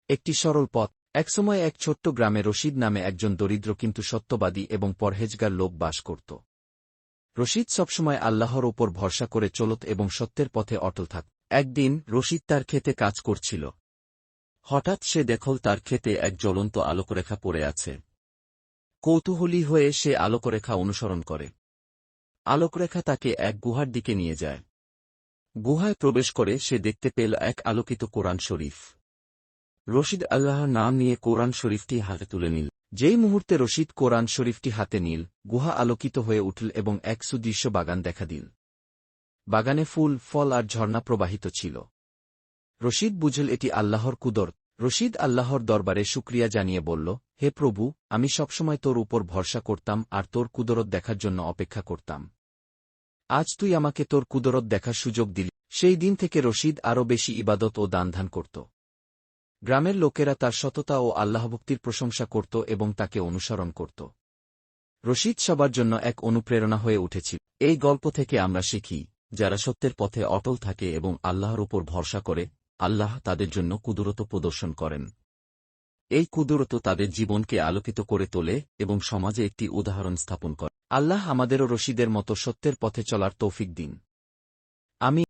একটি সরল পথ। একসময় এক ছোট্ট গ্রামে রশিদ নামে একজন দরিদ্র কিন্তু সত্যবাদী এবং পরহেজগার লোক বাস করত। রশিদ সবসময় আল্লাহর ওপর ভরসা করে চলত এবং সত্যের পথে অটল থাকত। একদিন রশিদ তার ক্ষেতে কাজ করছিল। হঠাৎ সে দেখল তার ক্ষেতে এক জ্বলন্ত আলোকরেখা পড়ে আছে। কৌতূহলী হয়ে সে আলোকরেখা অনুসরণ করে। আলোকরেখা তাকে এক গুহার দিকে নিয়ে যায়। গুহায় প্রবেশ করে সে দেখতে পেল এক আলোকিত কোরআন শরীফ। রশিদ আল্লাহর নাম নিয়ে কোরআন শরীফটি হাতে তুলে নিল। যেই মুহূর্তে রশিদ কোরআন শরীফটি হাতে নিল, গুহা আলোকিত হয়ে উঠল এবং এক সুদৃশ্য বাগান দেখা দিল। বাগানে ফুল, ফল আর ঝর্ণা প্রবাহিত ছিল। রশিদ বুঝল এটি আল্লাহর কুদরত। রশিদ আল্লাহর দরবারে শুকরিয়া জানিয়ে বলল, হে প্রভু, আমি সবসময় তোর উপর ভরসা করতাম আর তোর কুদরত দেখার জন্য অপেক্ষা করতাম। আজ তুই আমাকে তোর কুদরত দেখার সুযোগ দিলি। সেই দিন থেকে রশিদ আরও বেশি ইবাদত ও দানধান করত। গ্রামের লোকেরা তার সততা ও আল্লাহভক্তির প্রশংসা করত এবং তাকে অনুসরণ করত। রশিদ সবার জন্য এক অনুপ্রেরণা হয়ে উঠেছিল। এই গল্প থেকে আমরা শিখি, যারা সত্যের পথে অটল থাকে এবং আল্লাহর উপর ভরসা করে, আল্লাহ তাদের জন্য কুদরত প্রদর্শন করেন। এই কুদরত তাদের জীবনকে আলোকিত করে তোলে এবং সমাজে একটি উদাহরণ স্থাপন করে। আল্লাহ আমাদেরও রশিদের মতো সত্যের পথে চলার তৌফিক দিন। আমি